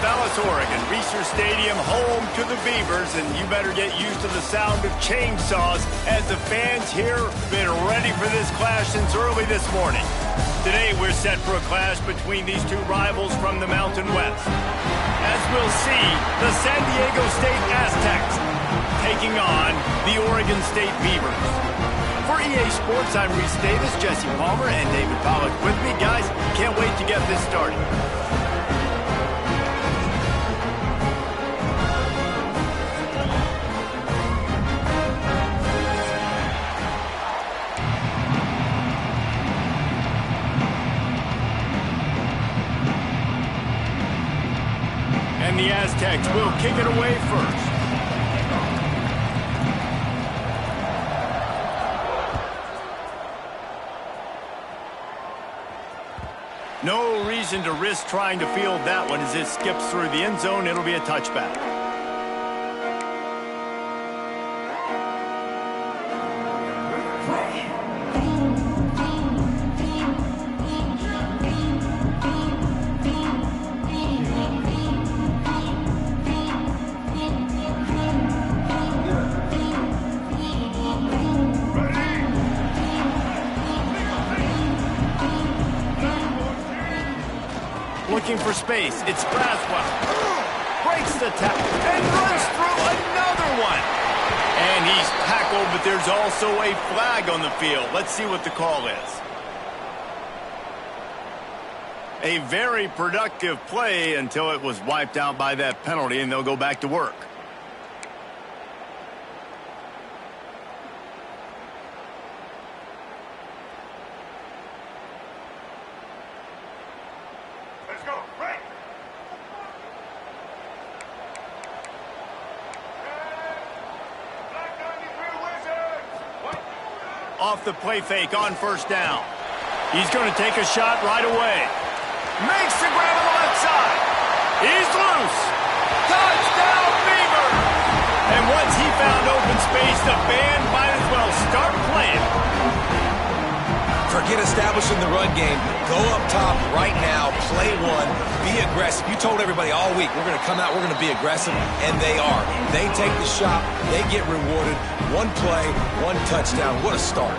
Corvallis, Oregon. Reser Stadium, home to the Beavers, and you better get used to the sound of chainsaws as the fans here have been ready for this clash since early this morning. Today, we're set for a clash between these two rivals from the Mountain West. As we'll see, the San Diego State Aztecs taking on the Oregon State Beavers. For EA Sports, I'm Reese Davis, Jesse Palmer, and David Pollack with me. Guys, can't wait to get this started. And the Aztecs will kick it away first. No reason to risk trying to field that one as it skips through the end zone. It'll be a touchback. Looking for space. It's Braswell. Breaks the tackle and runs through another one. And he's tackled, but there's also a flag on the field. Let's see what the call is. A very productive play until it was wiped out by that penalty, and they'll go back to work. Off the play fake on first down. He's going to take a shot right away. Makes the grab on the left side. He's loose. Touchdown, Beavers! And once he found open space, the band might as well start playing. Forget establishing the run game. Go up top right now. Play one. Be aggressive. You told everybody all week, we're going to come out, we're going to be aggressive, and they are. They take the shot. They get rewarded. One play, one touchdown. What a start.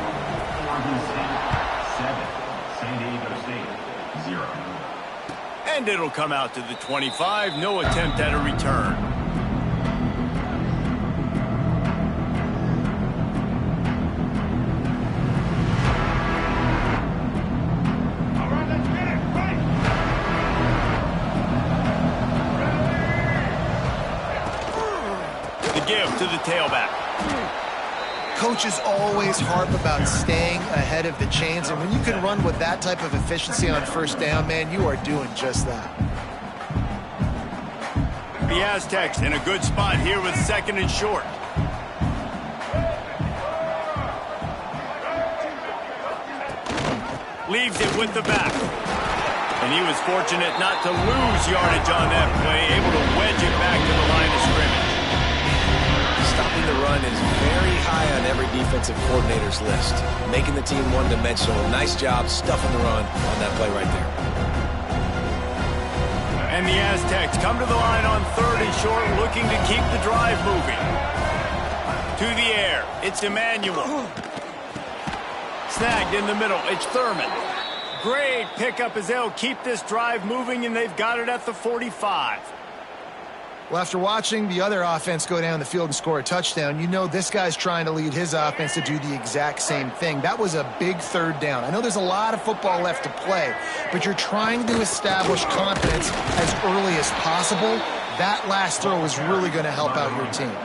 And it'll come out to the 25. No attempt at a return. Give to the tailback. Coaches always harp about staying ahead of the chains, and when you can run with that type of efficiency on first down, man, you are doing just that. The Aztecs in a good spot here with second and short. Leaves it with the back. And he was fortunate not to lose yardage on that play, able to wedge it back to the line of scrimmage. Stopping the run is very high on every defensive coordinator's list. Making the team one-dimensional. Nice job stuffing the run on that play right there. And the Aztecs come to the line on third and short, looking to keep the drive moving. To the air. It's Emmanuel. Snagged in the middle. It's Thurman. Great pickup as they'll keep this drive moving, and they've got it at the 45. Well, after watching the other offense go down the field and score a touchdown, you know this guy's trying to lead his offense to do the exact same thing. That was a big third down. I know there's a lot of football left to play, but you're trying to establish confidence as early as possible. That last throw is really going to help out your team.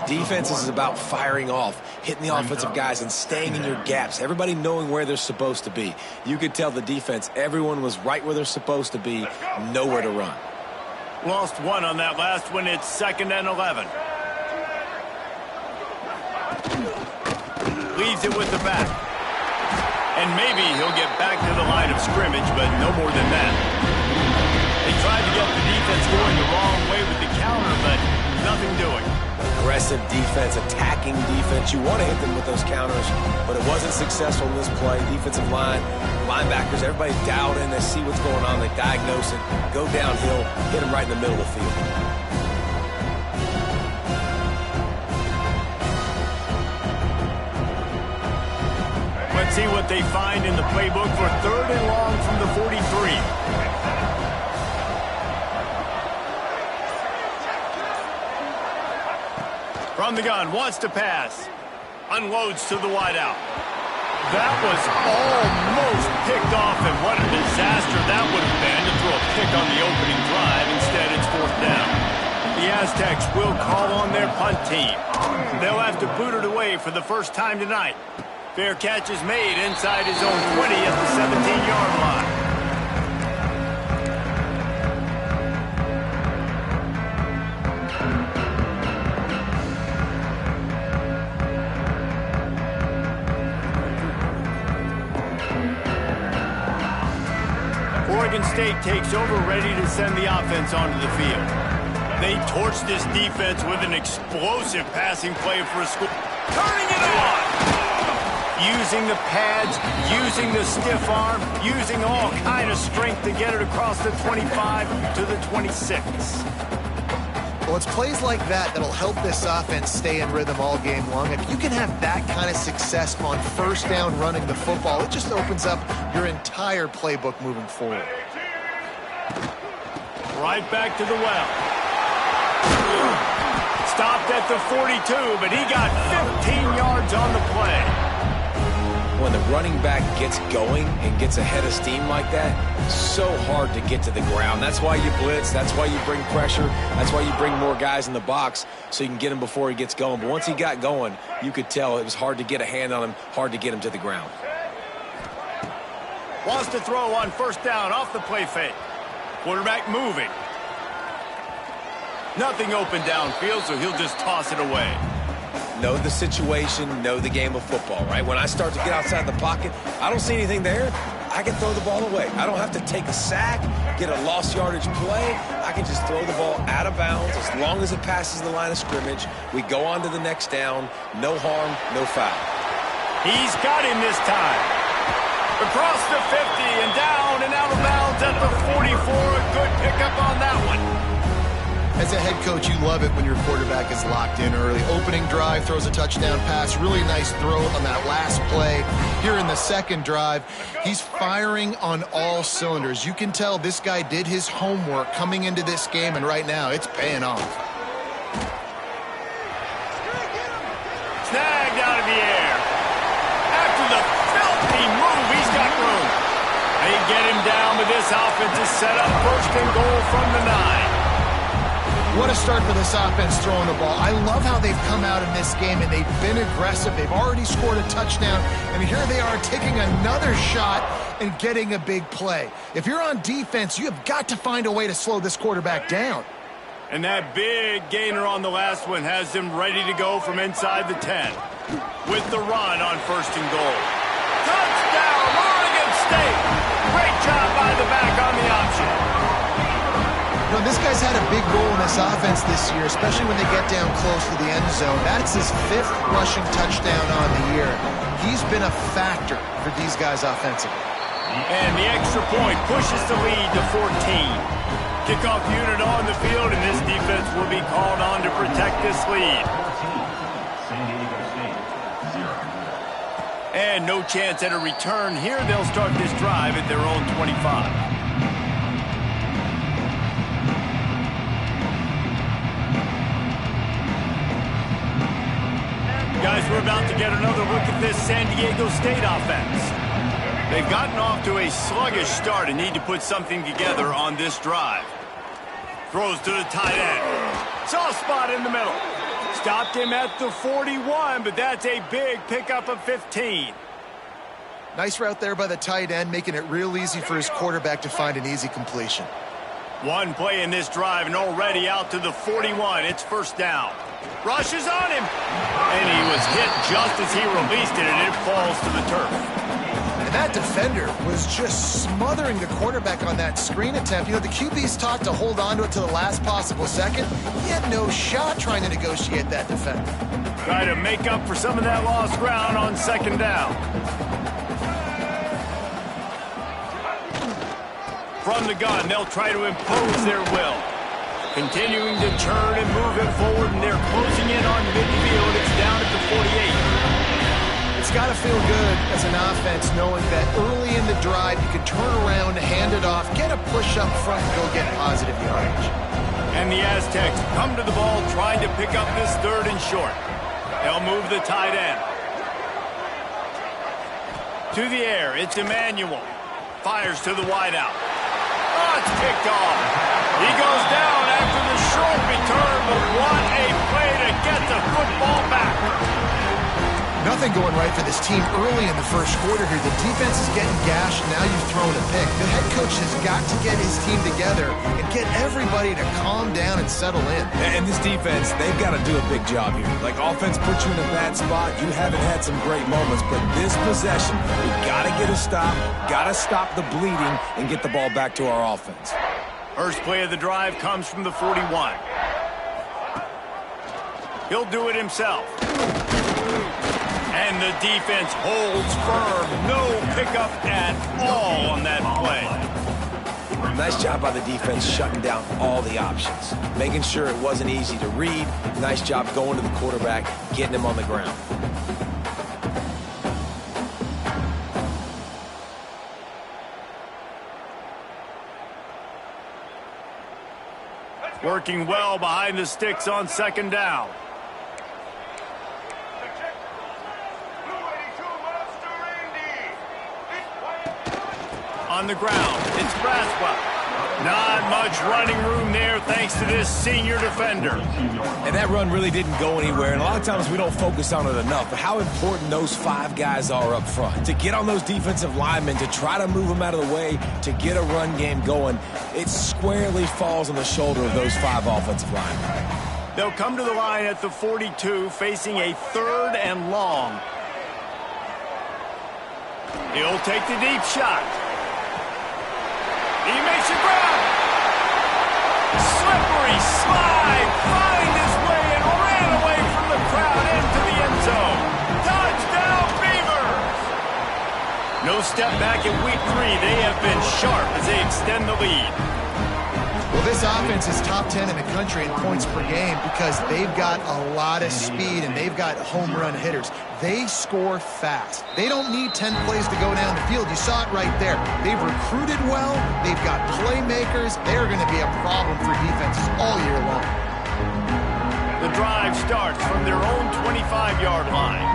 Defense is about firing off, hitting the offensive guys and staying in your gaps. Everybody knowing where they're supposed to be. You could tell the defense, everyone was right where they're supposed to be, nowhere to run. Lost one on that last one. It's 2nd and 11. Leaves it with the back. And maybe he'll get back to the line of scrimmage, but no more than that. They tried to get the defense going the wrong way with the counter, but nothing doing. aggressive defense, attacking defense. You want to hit them with those counters, but it wasn't successful in this play. Defensive line, linebackers, everybody dialed in. They see what's going on. They diagnose it, go downhill, hit them right in the middle of the field. Let's see what they find in the playbook for 3rd and long from the 43. From the gun, wants to pass. Unloads to the wideout. That was almost picked off, and what a disaster that would have been to throw a pick on the opening drive. Instead, it's 4th down. The Aztecs will call on their punt team. They'll have to boot it away for the first time tonight. Fair catch is made inside his own 20 at the 17-yard line. Oregon State takes over, ready to send the offense onto the field. They torch this defense with an explosive passing play for a score. Turning it on! Using the pads, using the stiff arm, using all kind of strength to get it across the 25 to the 26. Well, it's plays like that that'll help this offense stay in rhythm all game long. If you can have that kind of success on 1st down running the football, it just opens up your entire playbook moving forward. Right back to the well. Stopped at the 42, but he got 15 yards on the play. When the running back gets going and gets ahead of steam like that, so hard to get to the ground. That's why you blitz. That's why you bring pressure. That's why you bring more guys in the box so you can get him before he gets going. But once he got going, you could tell it was hard to get a hand on him, hard to get him to the ground. Wants to throw on 1st down off the play fake. Quarterback moving. Nothing open downfield, so he'll just toss it away. Know the situation, know the game of football, right? When I start to get outside the pocket, I don't see anything there, I can throw the ball away. I don't have to take a sack, get a lost yardage play. I can just throw the ball out of bounds as long as it passes the line of scrimmage. We go on to the next down. No harm, no foul. He's got him this time. Across the 50 and down and out of bounds at the 44. A good pickup on that one. As a head coach, you love it when your quarterback is locked in early. Opening drive, throws a touchdown pass. Really nice throw on that last play. Here in the 2nd drive, he's firing on all cylinders. You can tell this guy did his homework coming into this game, and right now it's paying off. Snagged out of the air. After the filthy move, he's got room. They get him down, but this offense is set up 1st and goal from the 9. What a start for this offense throwing the ball. I love how they've come out in this game, and they've been aggressive. They've already scored a touchdown, and here they are taking another shot and getting a big play. If you're on defense, you have got to find a way to slow this quarterback down. And that big gainer on the last one has them ready to go from inside the 10. With the run on 1st and goal. Touchdown, Oregon State! Great job by the back on the option. You know, this guy's had a big role in this offense this year, especially when they get down close to the end zone. That's his 5th rushing touchdown on the year. He's been a factor for these guys offensively. And the extra point pushes the lead to 14. Kickoff unit on the field, and this defense will be called on to protect this lead. And no chance at a return here. They'll start this drive at their own 25. Guys, we're about to get another look at this San Diego State offense. They've gotten off to a sluggish start and need to put something together on this drive. Throws to the tight end. Soft spot in the middle. Stopped him at the 41, but that's a big pickup of 15. Nice route there by the tight end, making it real easy for his quarterback to find an easy completion. One play in this drive and already out to the 41. It's 1st down. Rushes on him. And he was hit just as he released it, and it falls to the turf. And that defender was just smothering the quarterback on that screen attempt. You know, the QB's taught to hold on to it to the last possible second. He had no shot trying to negotiate that defender. Try to make up for some of that lost ground on second down. From the gun, they'll try to impose their will. Continuing to turn and move it forward, and they're closing in on midfield. It's down at the 48. It's got to feel good as an offense knowing that early in the drive you can turn around, hand it off, get a push up front, and go get positive yardage. And the Aztecs come to the ball trying to pick up this third and short. They'll move the tight end. To the air, it's Emmanuel. Fires to the wideout. Oh, it's picked off. He goes down after the short return, but what a play to get the football back. Nothing going right for this team early in the first quarter here. The defense is getting gashed. Now you've thrown a pick. The head coach has got to get his team together and get everybody to calm down and settle in. And this defense, they've got to do a big job here. Like, offense puts you in a bad spot. You haven't had some great moments, but this possession, we've got to get a stop, got to stop the bleeding, and get the ball back to our offense. First play of the drive comes from the 41. He'll do it himself. And the defense holds firm. No pickup at all on that play. Nice job by the defense shutting down all the options, making sure it wasn't easy to read. Nice job going to the quarterback, getting him on the ground. Working well behind the sticks on second down. On the ground, it's Braswell. Not much running room there thanks to this senior defender. And that run really didn't go anywhere, and a lot of times we don't focus on it enough, but how important those 5 guys are up front. To get on those defensive linemen, to try to move them out of the way, to get a run game going, it squarely falls on the shoulder of those 5 offensive linemen. They'll come to the line at the 42, facing a third and long. He'll take the deep shot. He makes it grab. Slippery slide. Find his way and ran away from the crowd into the end zone. Touchdown, Beavers! No step back in week 3. They have been sharp as they extend the lead. Well, this offense is top 10 in the country in points per game because they've got a lot of speed and they've got home run hitters. They score fast. They don't need 10 plays to go down the field. You saw it right there. They've recruited well. They've got playmakers. They're going to be a problem for defenses all year long. The drive starts from their own 25-yard line.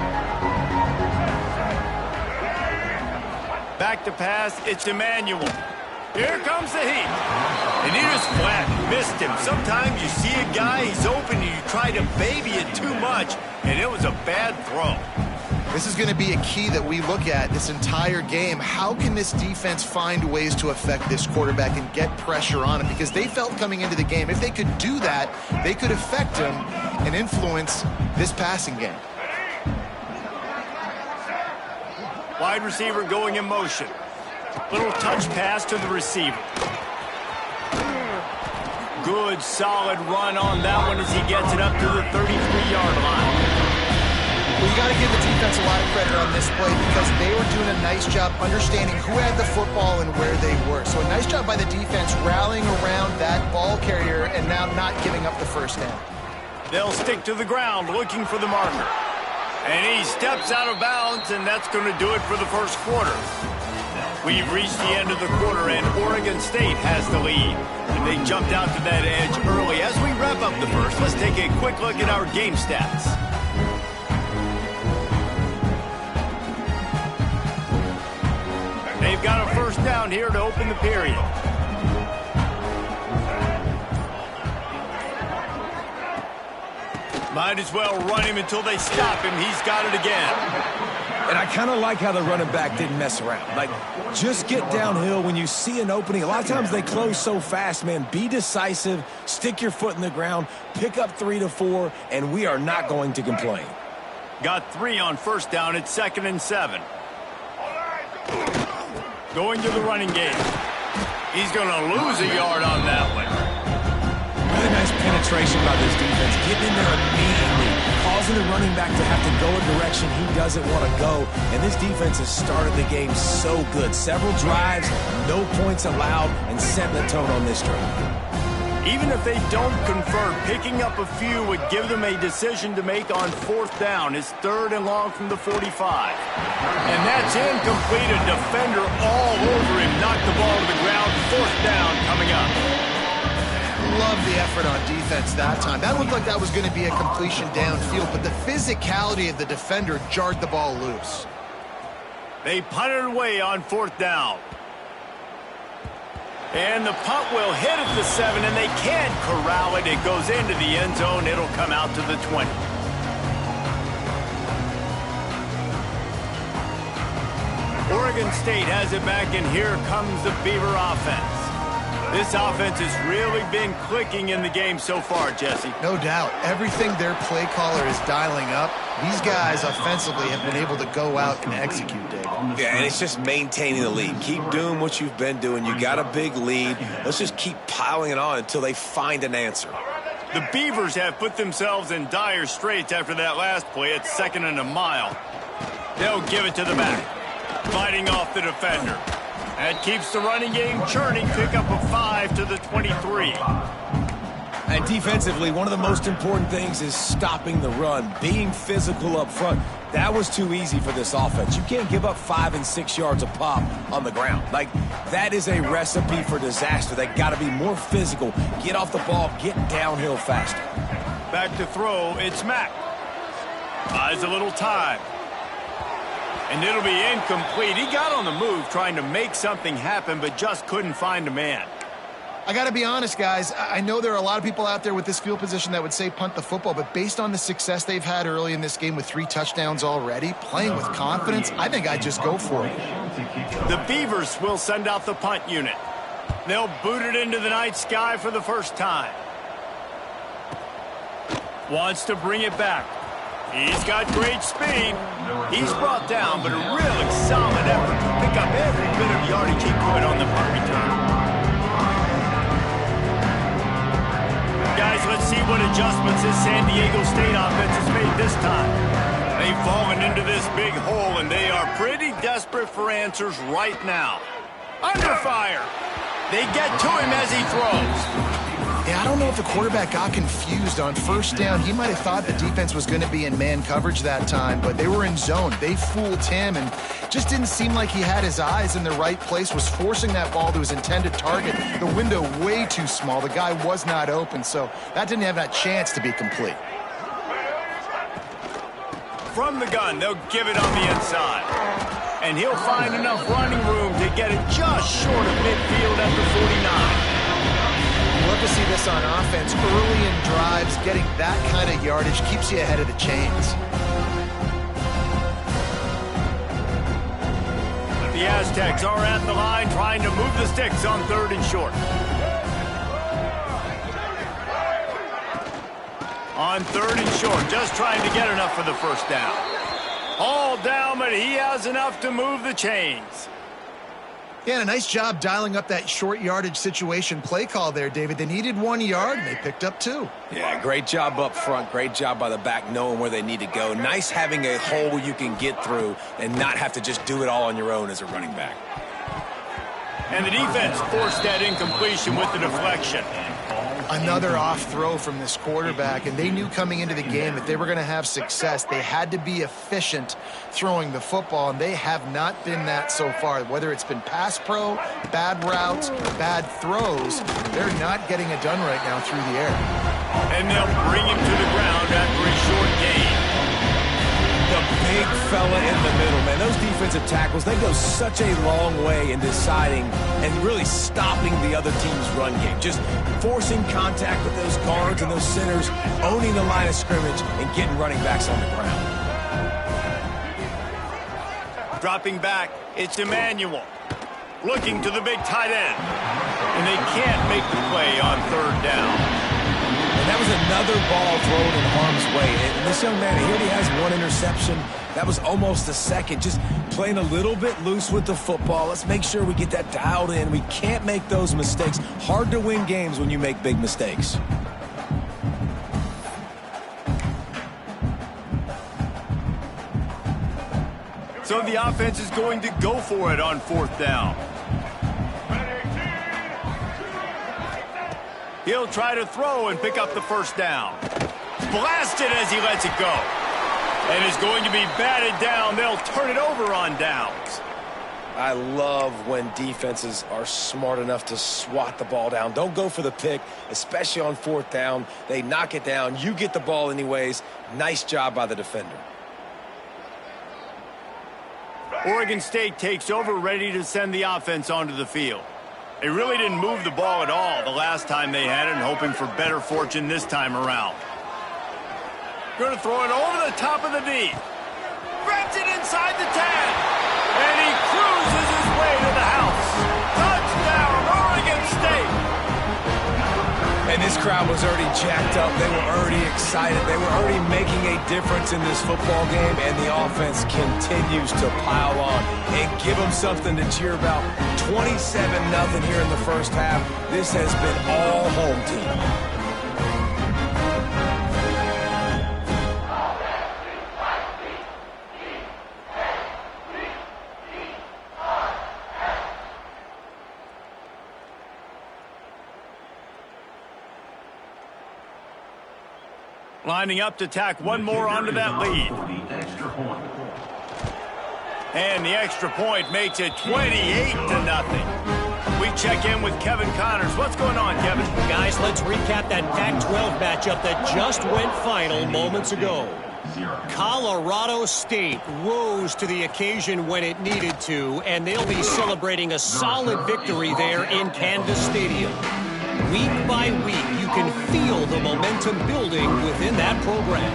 Back to pass, it's Emmanuel. Here comes the heat. And he just flat missed him. Sometimes you see a guy, he's open, and you try to baby it too much, and it was a bad throw. This is going to be a key that we look at this entire game. How can this defense find ways to affect this quarterback and get pressure on him? Because they felt coming into the game, if they could do that, they could affect him and influence this passing game. Wide receiver going in motion. Little touch pass to the receiver. Good, solid run on that one as he gets it up to the 33-yard line. Well, you got to give the defense a lot of credit on this play because they were doing a nice job understanding who had the football and where they were. So a nice job by the defense rallying around that ball carrier and now not giving up the first down. They'll stick to the ground looking for the marker. And he steps out of bounds, and that's going to do it for the first quarter. We've reached the end of the quarter, and Oregon State has the lead. And they jumped out to that edge early. As we wrap up the first, let's take a quick look at our game stats. They've got a first down here to open the period. Might as well run him until they stop him. He's got it again. And I kind of like how the running back didn't mess around. Like, just get downhill when you see an opening. A lot of times they close so fast, man. Be decisive, stick your foot in the ground, pick up 3 to 4, and we are not going to complain. Got 3 on first down. It's 2nd and 7. Going to the running game. He's going to lose a yard on that one. Really nice penetration by this defense. Getting in there immediately, causing the running back to have to go a direction he doesn't want to go. And this defense has started the game so good. Several drives, no points allowed, and setting the tone on this drive. Even if they don't convert, picking up a few would give them a decision to make on 4th down. It's 3rd and long from the 45. And that's incomplete. A defender all over him. Knocked the ball to the ground. 4th down coming up. Love the effort on defense that time. That looked like that was going to be a completion downfield, but the physicality of the defender jarred the ball loose. They punted away on 4th down. And the punt will hit at the 7, and they can't corral it. It goes into the end zone. It'll come out to the 20. Oregon State has it back, and here comes the Beaver offense. This offense has really been clicking in the game so far, Jesse. No doubt. Everything their play caller is dialing up, these guys offensively have been able to go out and execute, Dave. Yeah, and it's just maintaining the lead. Keep doing what you've been doing. You got a big lead. Let's just keep piling it on until they find an answer. The Beavers have put themselves in dire straits after that last play at 2nd and a mile. They'll give it to the back, fighting off the defender. That keeps the running game churning. Pick up a 5 to the 23. And defensively, one of the most important things is stopping the run, being physical up front. That was too easy for this offense. You can't give up 5 and 6 yards a pop on the ground. Like, that is a recipe for disaster. They got to be more physical, get off the ball, get downhill faster. Back to throw, it's Mack. Buys a little time. And it'll be incomplete. He got on the move trying to make something happen, but just couldn't find a man. I got to be honest, guys. I know there are a lot of people out there with this field position that would say punt the football, but based on the success they've had early in this game with 3 touchdowns already, playing with confidence, I think I'd just go for it. The Beavers will send out the punt unit. They'll boot it into the night sky for the first time. Wants to bring it back. He's got great speed. He's brought down, but a really solid effort to pick up every bit of yardage he could on the punt return. Guys, let's see what adjustments this San Diego State offense has made this time. They've fallen into this big hole, and they are pretty desperate for answers right now. Under fire. They get to him as he throws. Yeah, I don't know if the quarterback got confused on 1st down. He might have thought the defense was going to be in man coverage that time, but they were in zone. They fooled him, and just didn't seem like he had his eyes in the right place, was forcing that ball to his intended target. The window way too small. The guy was not open, so that didn't have that chance to be complete. From the gun, they'll give it on the inside. And he'll find enough running room to get it just short of midfield at the 49. Love to see this on offense. Early in drives, getting that kind of yardage keeps you ahead of the chains. The Aztecs are at the line trying to move the sticks on 3rd and short. On 3rd and short, just trying to get enough for the 1st down. All down, but he has enough to move the chains. Yeah, and a nice job dialing up that short yardage situation play call there, David. They needed 1 yard, and they picked up 2. Yeah, great job up front. Great job by the back knowing where they need to go. Nice having a hole you can get through and not have to just do it all on your own as a running back. And the defense forced that incompletion with the deflection. Another off throw from this quarterback, and they knew coming into the game that they were going to have success. They had to be efficient throwing the football, and they have not been that so far. Whether it's been pass pro, bad routes, bad throws, they're not getting it done right now through the air. And they'll bring him to the ground after a short gain. The big fella in the middle, man. Those defensive tackles, they go such a long way in deciding and really stopping the other team's run game. Just forcing contact with those guards and those centers, owning the line of scrimmage, and getting running backs on the ground. Dropping back, it's Emmanuel. Looking to the big tight end. And they can't make the play on 3rd down. And That was another ball thrown in harm's way. And this young man, he already has one interception. That was almost a second. Just playing a little bit loose with the football. Let's make sure we get that dialed in. We can't make those mistakes. Hard to win games when you make big mistakes. So the offense is going to go for it on 4th down. He'll try to throw and pick up the 1st down. Blasted as he lets it go. And is going to be batted down. They'll turn it over on downs. I love when defenses are smart enough to swat the ball down. Don't go for the pick, especially on 4th down. They knock it down. You get the ball anyways. Nice job by the defender. Oregon State takes over, ready to send the offense onto the field. They really didn't move the ball at all the last time they had it, and hoping for better fortune this time around. Going to throw it over the top of the D. Grabs it inside the 10. And he cruises his way to the house. Touchdown, Oregon State. And this crowd was already jacked up. They were already excited. They were already making a difference in this football game, and the offense continues to pile on and give them something to cheer about. 27-0 here in the first half. This has been all home team. Lining up to tack one more onto that lead. And the extra point makes it 28-0. We check in with Kevin Connors. What's going on, Kevin? Guys, let's recap that Pac-12 matchup that just went final moments ago. Colorado State rose to the occasion when it needed to, and they'll be celebrating a solid victory there in Canvas Stadium. Week by week, you can feel the momentum building within that program.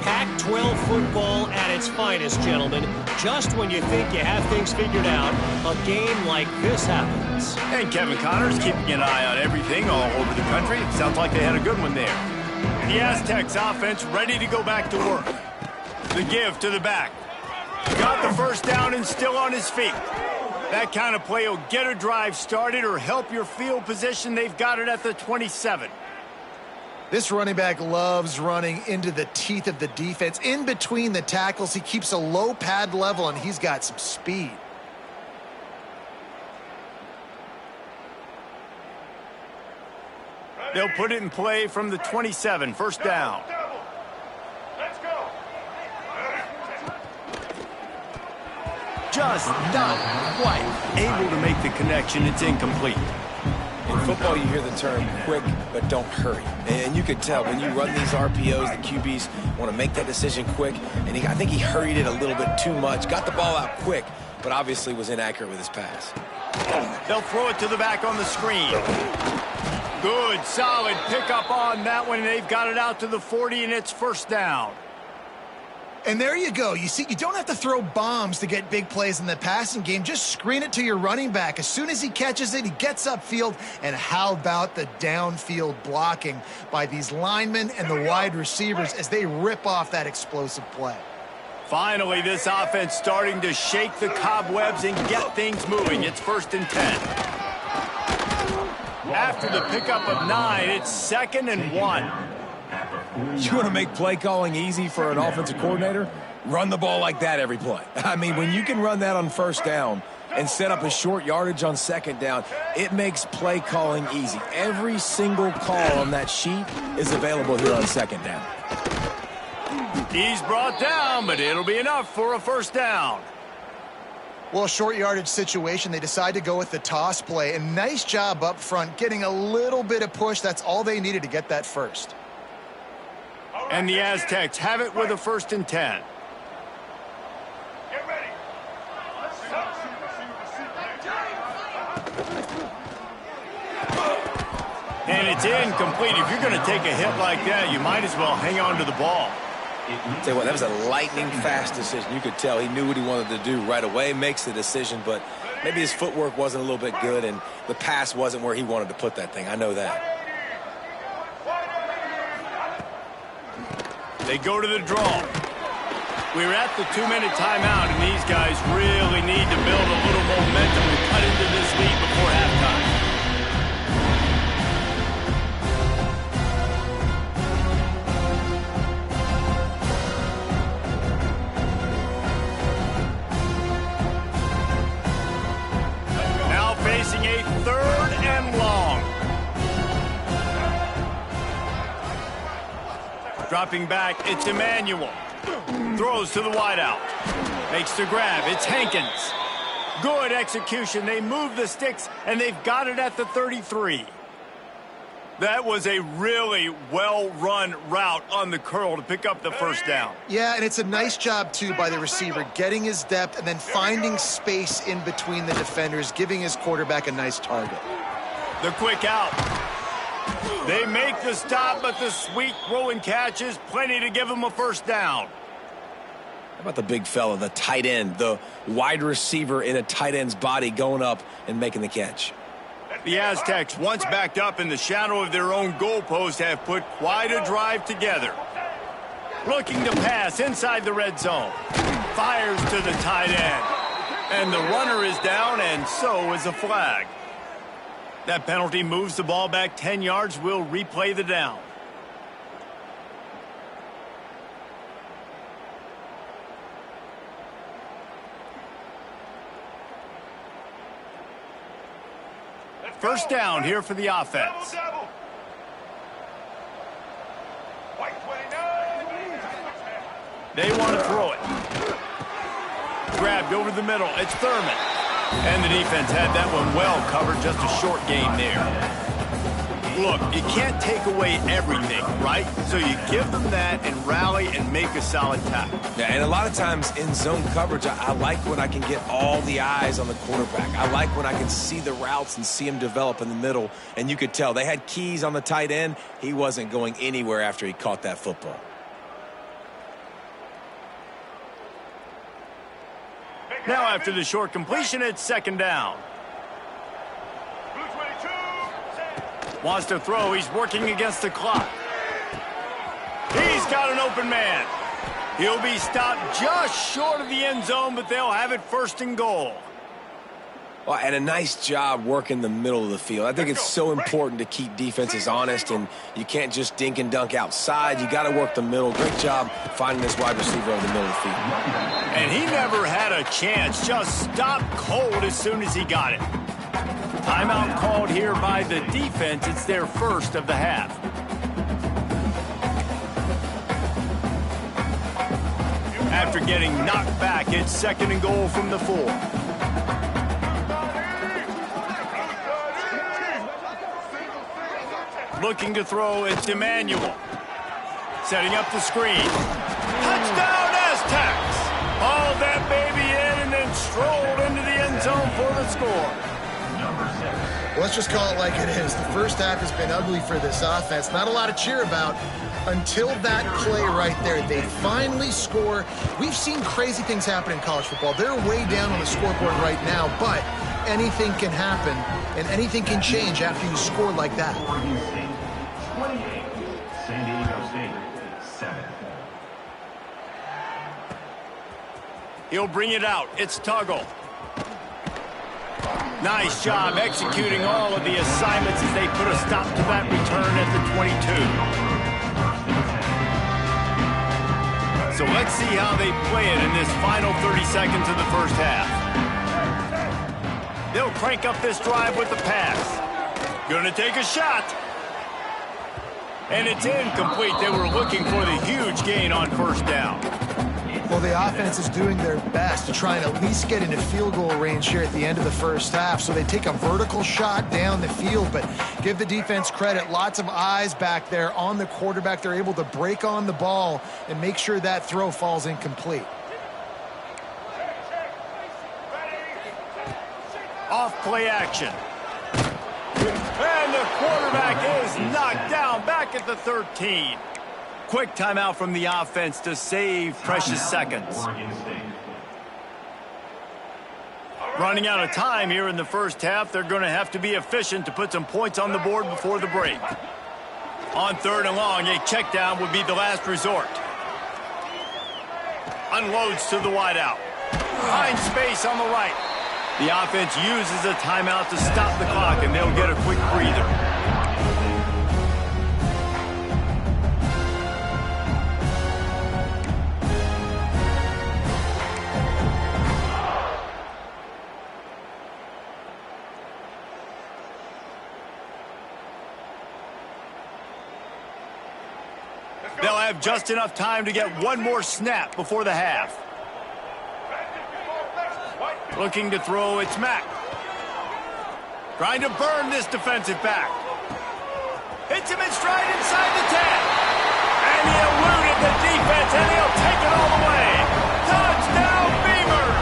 Pac-12 football at its finest, gentlemen. Just when you think you have things figured out, a game like this happens. And Kevin Connors keeping an eye on everything all over the country. It sounds like they had a good one there. The Aztecs offense ready to go back to work. The give to the back. Got the 1st down and still on his feet. That kind of play will get a drive started or help your field position. They've got it at the 27. This running back loves running into the teeth of the defense. In between the tackles, he keeps a low pad level, and he's got some speed. They'll put it in play from the 27, 1st down. Just not quite able to make the connection. It's incomplete. In football, you hear the term quick, but don't hurry. And you could tell when you run these RPOs, the QBs want to make that decision quick. And I think he hurried it a little bit too much. Got the ball out quick, but obviously was inaccurate with his pass. They'll throw it to the back on the screen. Good, solid pickup on that one. They've got it out to the 40, and it's 1st down. And there you go. You see, you don't have to throw bombs to get big plays in the passing game. Just screen it to your running back. As soon as he catches it, he gets upfield. And how about the downfield blocking by these linemen and the wide receivers as they rip off that explosive play? Finally, this offense starting to shake the cobwebs and get things moving. It's 1st and 10. After the pickup of 9, it's 2nd and 1. You want to make play calling easy for an offensive coordinator? Run the ball like that every play. I mean, when you can run that on 1st down and set up a short yardage on 2nd down, it makes play calling easy. Every single call on that sheet is available here on 2nd down. He's brought down, but it'll be enough for a 1st down. Well, short yardage situation, they decide to go with the toss play. And nice job up front, getting a little bit of push. That's all they needed to get that 1st. And the Aztecs have it with a 1st and 10. Get ready. And it's incomplete. If you're going to take a hit like that, you might as well hang on to the ball. Tell you what, that was a lightning fast decision. You could tell he knew what he wanted to do right away, makes the decision, but maybe his footwork wasn't a little bit good and the pass wasn't where he wanted to put that thing. I know that. They go to the draw. We're at the 2-minute timeout, and these guys really need to build a little momentum and cut into this lead before halftime. Now facing a 3rd and long. Dropping back, it's Emmanuel. Throws to the wideout. Makes the grab. It's Hankins. Good execution. They move the sticks, and they've got it at the 33. That was a really well-run route on the curl to pick up the first down. Yeah, and it's a nice job, too, by the receiver, getting his depth and then finding space in between the defenders, giving his quarterback a nice target. The quick out. They make the stop, but the sweet throw and catch is plenty to give them a first down. How about the big fella, the tight end, the wide receiver in a tight end's body going up and making the catch? The Aztecs, once backed up in the shadow of their own goalpost, have put quite a drive together. Looking to pass inside the red zone. Fires to the tight end. And the runner is down, and so is a flag. That penalty moves the ball back 10 yards. We'll replay the down. First down here for the offense. They want to throw it. Grabbed over the middle. It's Thurman. And the defense had that one well covered. Just a short game there. Look, you can't take away everything, right? So you give them that and rally and make a solid tackle. Yeah, and a lot of times in zone coverage, I like when I can get all the eyes on the quarterback. I like when I can see the routes and see him develop in the middle. And you could tell they had keys on the tight end. He wasn't going anywhere after he caught that football. Now after the short completion, it's second down. Wants to throw. He's working against the clock. He's got an open man. He'll be stopped just short of the end zone, but they'll have it first and goal. Well, and a nice job working the middle of the field. I think it's so important to keep defenses honest, and you can't just dink and dunk outside. You got to work the middle. Great job finding this wide receiver over the middle of the field. And he never had a chance. Just stopped cold as soon as he got it. Timeout called here by the defense. It's their first of the half. After getting knocked back, it's second and goal from the 4. Looking to throw, it's Emmanuel. Setting up the screen. Touchdown, Aztecs! Hauled that baby in and then strolled into the end zone for the score. Let's just call it like it is. The first half has been ugly for this offense. Not a lot to cheer about until that play right there. They finally score. We've seen crazy things happen in college football. They're way down on the scoreboard right now, but anything can happen, and anything can change after you score like that. 28, San Diego State, 7. He'll bring it out. It's Tuggle. Nice job executing all of the assignments as they put a stop to that return at the 22. So let's see how they play it in this final 30 seconds of the first half. They'll crank up this drive with the pass. Gonna take a shot. And it's incomplete. They were looking for the huge gain on first down. Well, the offense is doing their best to try and at least get into field goal range here at the end of the first half. So they take a vertical shot down the field, but give the defense credit. Lots of eyes back there on the quarterback. They're able to break on the ball and make sure that throw falls incomplete. Off play action. And the quarterback is knocked down back at the 13. Quick timeout from the offense to save precious seconds. Running out of time here in the first half. They're going to have to be efficient to put some points on the board before the break. On third and long, a check down would be the last resort. Unloads to the wideout. Finds space on the right. The offense uses a timeout to stop the clock, and they'll get a quick breather. They'll have just enough time to get one more snap before the half. Looking to throw, it's Mack. Trying to burn this defensive back. Hits him in stride inside the 10. And he eluded the defense, and he'll take it all the way. Touchdown, Beavers!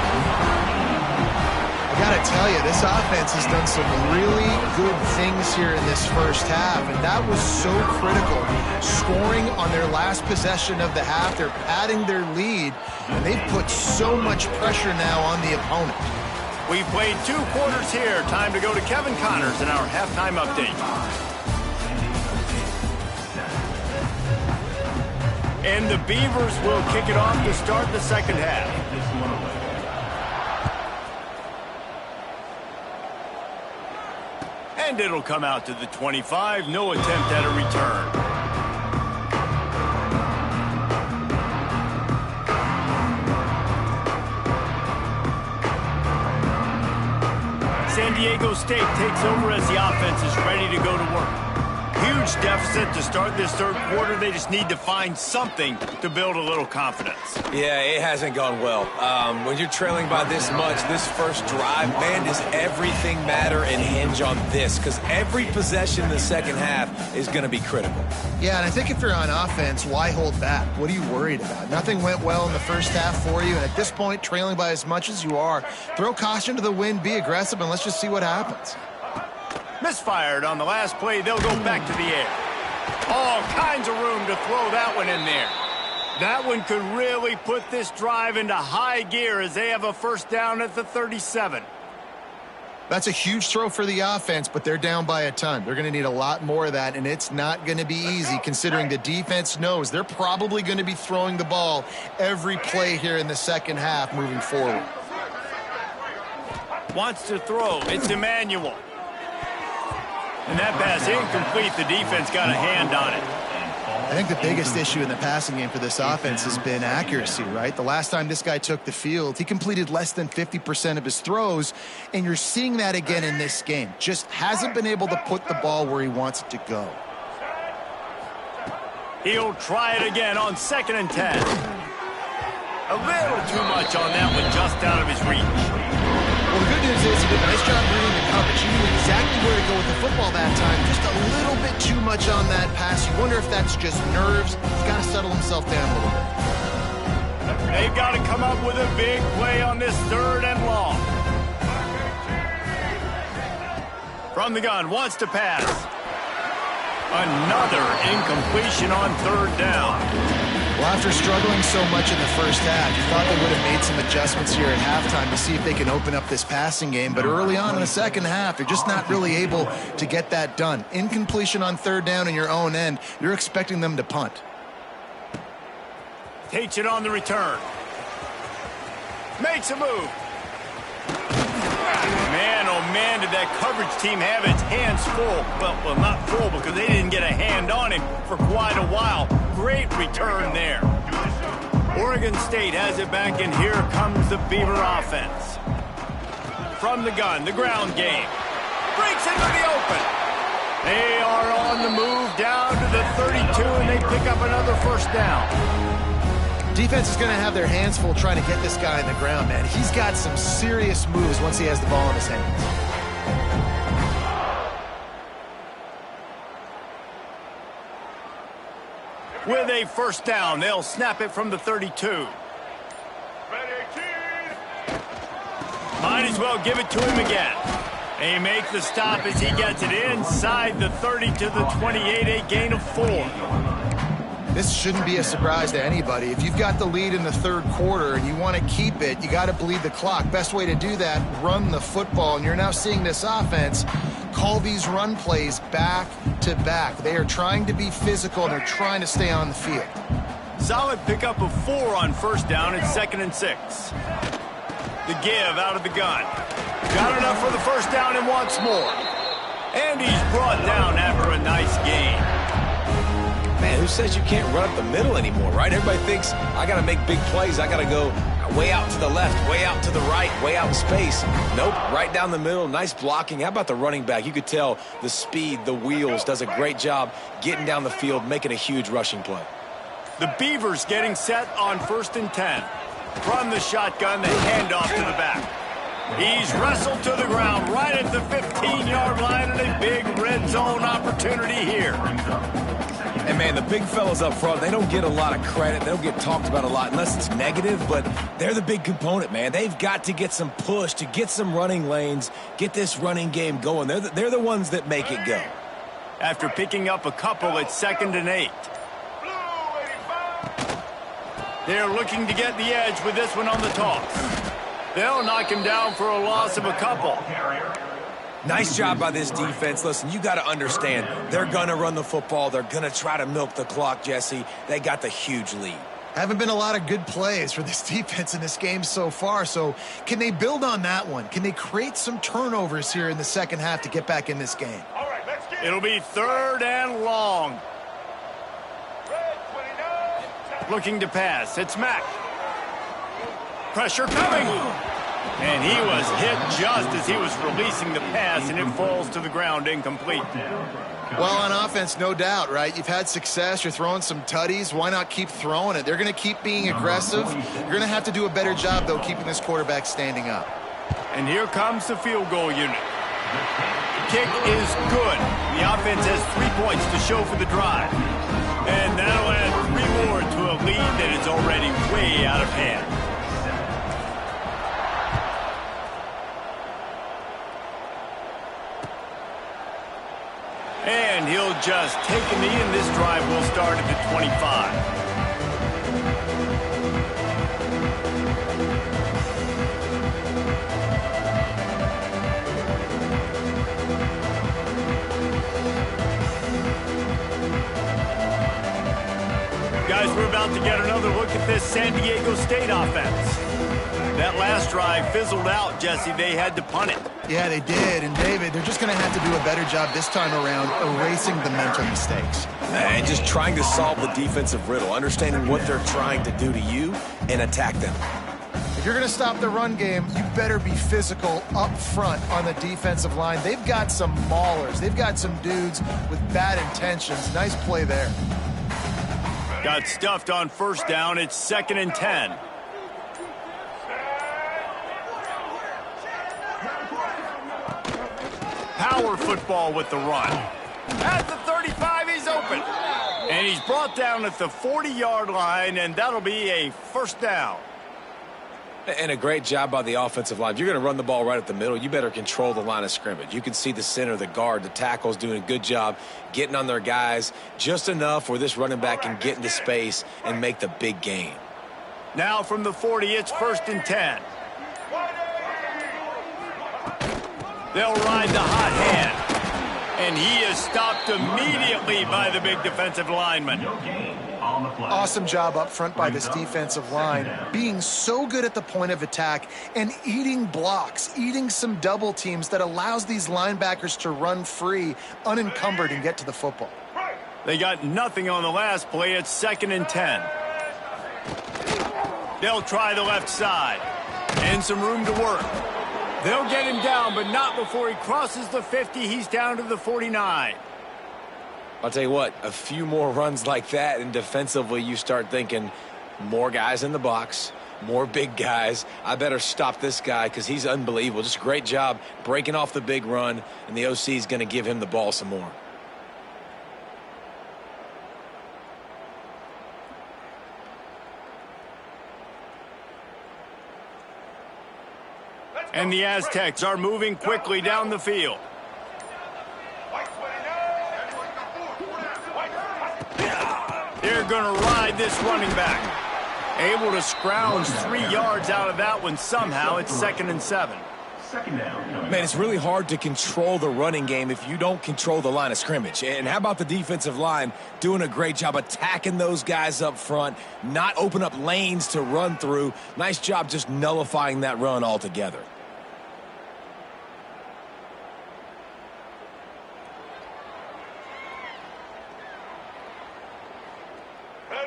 I gotta tell you, this offense has done some really good things here in this first half, and that was so critical. Scoring on their last possession of the half, they're padding their lead, and they've put so much pressure now on the opponent. We've played 2 quarters here. Time to go to Kevin Connors in our halftime update. And the Beavers will kick it off to start the second half. And it'll come out to the 25. No attempt at a return. San Diego State takes over as the offense is ready to go to work. Huge deficit to start this third quarter. They just need to find something to build a little confidence. Yeah, it hasn't gone well. When you're trailing by this much, this first drive, man, does everything matter and hinge on this? Because every possession in the second half is going to be critical. Yeah, and I think if you're on offense, why hold back? What are you worried about? Nothing went well in the first half for you, and at this point, trailing by as much as you are, throw caution to the wind, be aggressive, and let's just see what happens. Misfired on the last play. They'll go back to the air. All kinds of room to throw that one in there. That one could really put this drive into high gear as they have a first down at the 37. That's a huge throw for the offense, but they're down by a ton. They're going to need a lot more of that, and it's not going to be easy considering the defense knows they're probably going to be throwing the ball every play here in the second half moving forward. Wants to throw. It's Emmanuel. And that pass incomplete. The defense got a hand on it. I think the biggest issue in the passing game for this offense has been accuracy, right? The last time this guy took the field, he completed less than 50% of his throws, and you're seeing that again in this game. Just hasn't been able to put the ball where he wants it to go. He'll try it again on 2nd and 10. A little too much on that one, just out of his reach. Well, the good news is he did a nice job reading the coverage. He knew exactly where to go with the football that time. Just a little bit too much on that pass. You wonder if that's just nerves. He's got to settle himself down a little bit. They've got to come up with a big play on this 3rd and long. From the gun, wants to pass. Another incompletion on 3rd down. Well, after struggling so much in the first half, you thought they would have made some adjustments here at halftime to see if they can open up this passing game. But early on in the second half, they're just not really able to get that done. Incompletion on 3rd down in your own end, you're expecting them to punt. Takes it on the return. Makes a move. Man, oh man, did that coverage team have its hands full. Well, not full because they didn't get a hand on him for quite a while. Great return there. Oregon State has it back, and here comes the Beaver offense. From the gun, the ground game. Breaks into the open. They are on the move down to the 32, and they pick up another first down. Defense is going to have their hands full trying to get this guy in the ground, man. He's got some serious moves once he has the ball in his hands. With a first down, they'll snap it from the 32. Might as well give it to him again. They make the stop as he gets it inside the 30 to the 28, a gain of 4. This shouldn't be a surprise to anybody. If you've got the lead in the third quarter and you want to keep it, you got to bleed the clock. Best way to do that, run the football. And you're now seeing this offense call these run plays back to back. They are trying to be physical, and they're trying to stay on the field. Solid pickup of 4 on first down and 2nd and 6. The give out of the gun. Got enough for the first down and wants more. And he's brought down after a nice gain. Man, who says you can't run up the middle anymore, right? Everybody thinks, I got to make big plays. I got to go way out to the left, way out to the right, way out in space. Nope, right down the middle. Nice blocking. How about the running back? You could tell the speed, the wheels, does a great job getting down the field, making a huge rushing play. The Beavers getting set on 1st and 10. From the shotgun, the handoff to the back. He's wrestled to the ground right at the 15-yard line, and a big red zone opportunity here. And, man, the big fellas up front, they don't get a lot of credit. They don't get talked about a lot unless it's negative, but they're the big component, man. They've got to get some push, to get some running lanes, get this running game going. They're the ones that make it go. After picking up a couple at 2nd and 8. They're looking to get the edge with this one on the toss. They'll knock him down for a loss of a couple. Nice job by this defense. Listen, you got to understand, they're going to run the football. They're going to try to milk the clock, Jesse. They got the huge lead. Haven't been a lot of good plays for this defense in this game so far, so can they build on that one? Can they create some turnovers here in the second half to get back in this game? It'll be 3rd and long. Looking to pass. It's Mack. Pressure coming. And he was hit just as he was releasing the pass, and it falls to the ground incomplete. Well, on offense, no doubt, right? You've had success. You're throwing some tutties. Why not keep throwing it? They're going to keep being aggressive. You're going to have to do a better job, though, keeping this quarterback standing up. And here comes the field goal unit. Kick is good. The offense has 3 points to show for the drive. And that'll add 3 more to a lead that is already way out of hand. And he'll just take a knee, and this drive will start at the 25. Guys, we're about to get another look at this San Diego State offense. That last drive fizzled out, Jesse. They had to punt it. Yeah, they did. And, David, they're just going to have to do a better job this time around erasing the mental mistakes. And just trying to solve the defensive riddle, understanding what they're trying to do to you and attack them. If you're going to stop the run game, you better be physical up front on the defensive line. They've got some maulers. They've got some dudes with bad intentions. Nice play there. Got stuffed on first down. It's 2nd and 10. Power football with the run. At the 35, he's open. And he's brought down at the 40-yard line, and that'll be a first down. And a great job by the offensive line. If you're going to run the ball right at the middle, you better control the line of scrimmage. You can see the center, the guard, the tackles doing a good job getting on their guys just enough where this running back can get into space and make the big gain. Now from the 40, it's 1st and 10. They'll ride the hot hand. And he is stopped immediately by the big defensive lineman. Awesome job up front by this defensive line, being so good at the point of attack and eating blocks, eating some double teams that allows these linebackers to run free, unencumbered, and get to the football. They got nothing on the last play. It's 2nd and 10. They'll try the left side. And some room to work. They'll get him down, but not before he crosses the 50. He's down to the 49. I'll tell you what, a few more runs like that, and defensively you start thinking more guys in the box, more big guys. I better stop this guy because he's unbelievable. Just a great job breaking off the big run, and the OC is going to give him the ball some more. And the Aztecs are moving quickly down the field. They're going to ride this running back. Able to scrounge 3 yards out of that one somehow. It's 2nd and 7. Second down. Man, it's really hard to control the running game if you don't control the line of scrimmage. And how about the defensive line doing a great job attacking those guys up front, not open up lanes to run through. Nice job just nullifying that run altogether.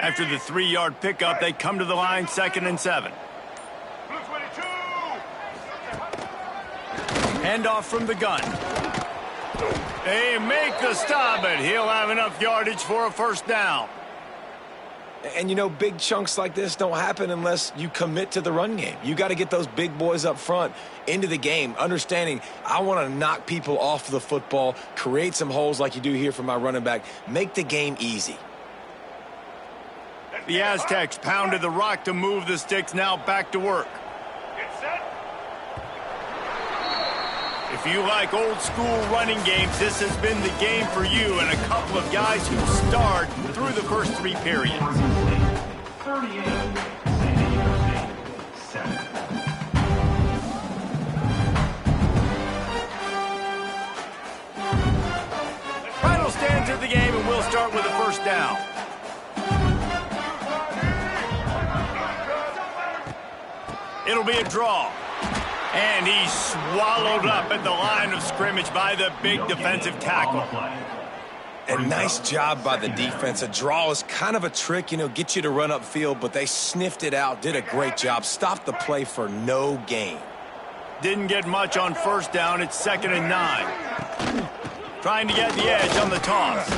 After the 3-yard pickup, they come to the line, 2nd and 7. Handoff from the gun. They make the stop, but he'll have enough yardage for a first down. And, you know, big chunks like this don't happen unless you commit to the run game. You got to get those big boys up front into the game, understanding I want to knock people off the football, create some holes like you do here for my running back, make the game easy. The Aztecs pounded the rock to move the sticks, now back to work. If you like old school running games, this has been the game for you and a couple of guys who starred through the first 3 periods. 38. San Diego State, 7. Final stands of the game, and we'll start with a first down. It'll be a draw. And he's swallowed up at the line of scrimmage by the big defensive tackle. And nice job by the defense. A draw is kind of a trick, you know, get you to run upfield, but they sniffed it out, did a great job, stopped the play for no gain. Didn't get much on first down. It's 2nd and 9. Trying to get the edge on the toss.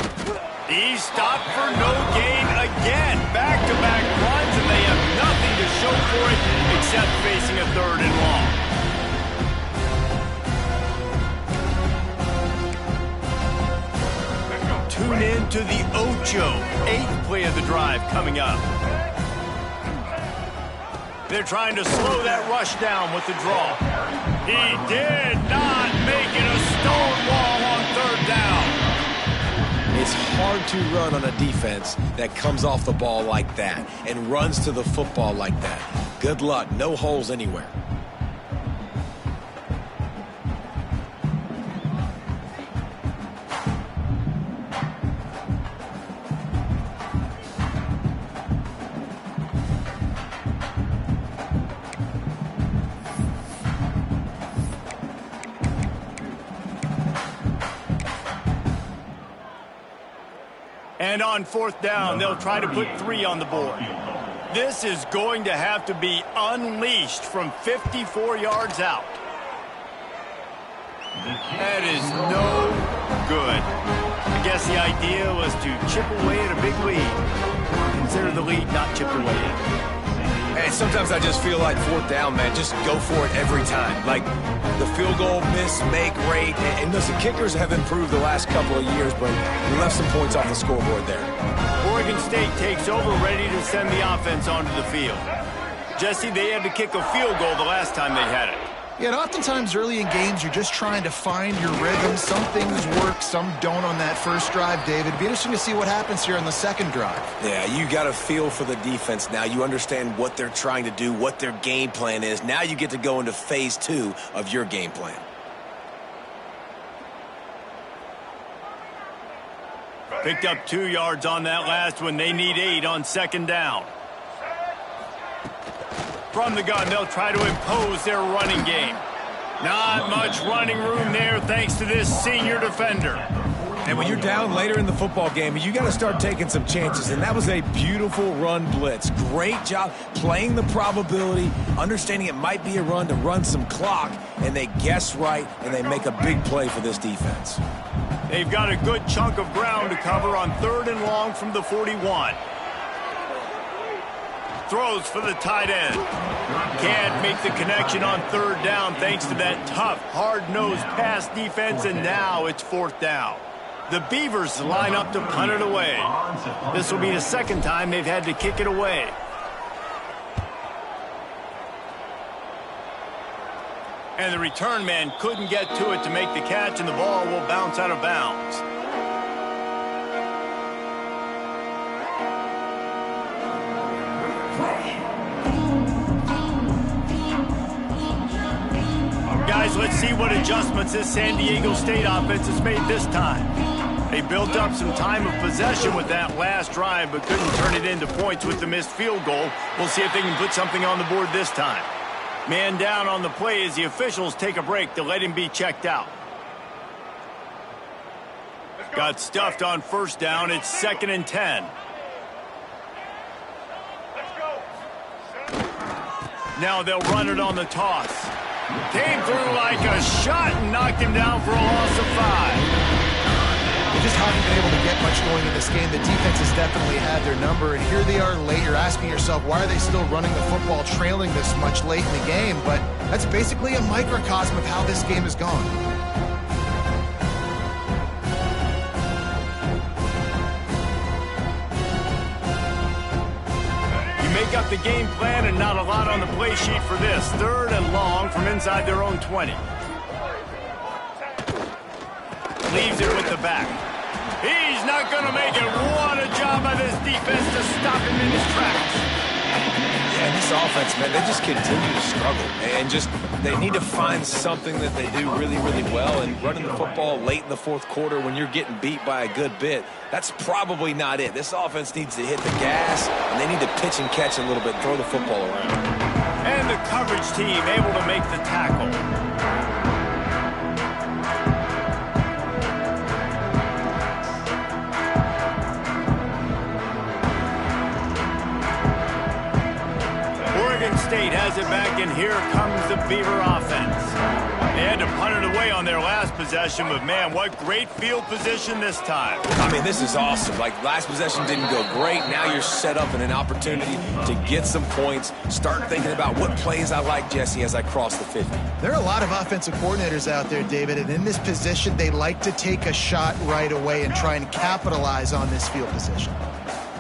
He's stopped for no gain again. Back-to-back runs, and they have nothing to show for it except facing a 3rd and long. Tune in to the Ocho. 8th play of the drive coming up. They're trying to slow that rush down with the draw. He did not make it a stone wall on 3rd down. It's hard to run on a defense that comes off the ball like that and runs to the football like that. Good luck. No holes anywhere. And on 4th down, they'll try to put 3 on the board. This is going to have to be unleashed from 54 yards out. That is no good. I guess the idea was to chip away at a big lead. Consider the lead not chipped away yet. And sometimes I just feel like 4th down, man, just go for it every time. Like the field goal miss, make rate. And listen, kickers have improved the last couple of years, but we left some points off the scoreboard there. Oregon State takes over, ready to send the offense onto the field. Jesse, they had to kick a field goal the last time they had it. Yeah, and oftentimes early in games, you're just trying to find your rhythm. Some things work, some don't on that first drive, David. It'd be interesting to see what happens here on the 2nd drive. Yeah, you got a feel for the defense now. You understand what they're trying to do, what their game plan is. Now you get to go into phase 2 of your game plan. Picked up 2 yards on that last one. They need 8 on 2nd down. From the gun, they'll try to impose their running game. Not much running room there thanks to this senior defender. And when you're down later in the football game, you got to start taking some chances. And that was a beautiful run blitz. Great job playing the probability, understanding it might be a run to run some clock, and they guess right, and they make a big play for this defense. They've got a good chunk of ground to cover on 3rd and long from the 41. Throws for the tight end. Can't make the connection on 3rd down thanks to that tough, hard-nosed pass defense, and now it's 4th down. The Beavers line up to punt it away. This will be the 2nd time they've had to kick it away. And the return man couldn't get to it to make the catch, and the ball will bounce out of bounds. Guys, let's see what adjustments this San Diego State offense has made this time. They built up some time of possession with that last drive, but couldn't turn it into points with the missed field goal. We'll see if they can put something on the board this time. Man down on the play as the officials take a break to let him be checked out. Got stuffed on first down. It's 2nd and 10. Now they'll run it on the toss. Came through like a shot and knocked him down for a loss of 5. They just haven't been able to get much going in this game. The defense has definitely had their number, and here they are late. You're asking yourself, why are they still running the football trailing this much late in the game? But that's basically a microcosm of how this game has gone. Make up the game plan and not a lot on the play sheet for this. 3rd and long from inside their own 20. Leaves it with the back. He's not going to make it. What a job by this defense to stop him in his tracks. Yeah, this offense, man, they just continue to struggle. And they need to find something that they do really, really well. And running the football late in the 4th quarter when you're getting beat by a good bit, that's probably not it. This offense needs to hit the gas, and they need to pitch and catch a little bit, throw the football around. And the coverage team able to make the tackle. Oregon State has it back, and here comes the Beaver offense. They had to punt it away on their last possession, but man, what great field position this time. I mean, this is awesome. Like, last possession didn't go great. Now you're set up in an opportunity to get some points. Start thinking about what plays I like, Jesse, as I cross the 50. There are a lot of offensive coordinators out there, David, and in this position, they like to take a shot right away and try and capitalize on this field position.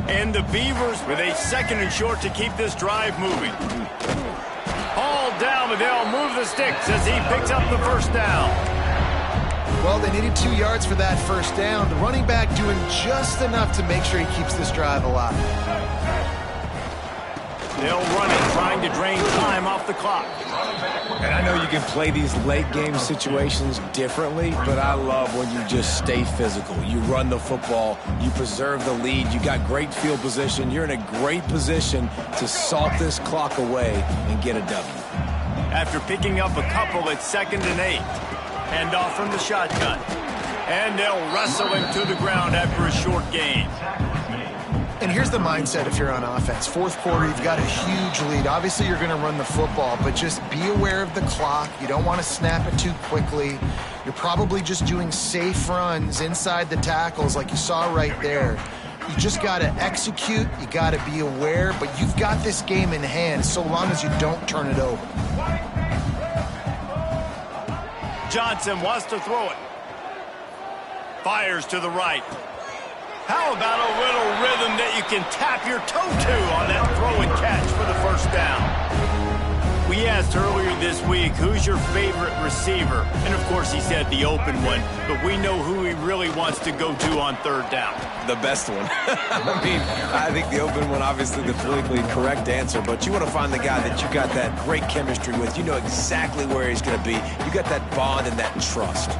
And the Beavers with a 2nd and short to keep this drive moving. Hauled down, but they'll move the sticks as he picks up the first down. Well, they needed 2 yards for that first down. The running back doing just enough to make sure he keeps this drive alive. They'll run it, trying to drain time off the clock. And I know you can play these late game situations differently, but I love when you just stay physical. You run the football, you preserve the lead, you got great field position, you're in a great position to salt this clock away and get a W. After picking up a couple, it's 2nd and 8. Hand off from the shotgun. And they'll wrestle him to the ground after a short gain. And here's the mindset if you're on offense. 4th quarter, you've got a huge lead. Obviously, you're going to run the football, but just be aware of the clock. You don't want to snap it too quickly. You're probably just doing safe runs inside the tackles like you saw right there. You just got to execute. You got to be aware, but you've got this game in hand so long as you don't turn it over. Johnson wants to throw it. Fires to the right. How about a little rhythm that you can tap your toe to on that throw and catch for the first down? We asked earlier this week, who's your favorite receiver? And of course he said the open one, but we know who he really wants to go to on 3rd down. The best one. I mean, I think the open one, obviously the politically correct answer, but you want to find the guy that you got that great chemistry with. You know exactly where he's going to be. You got that bond and that trust.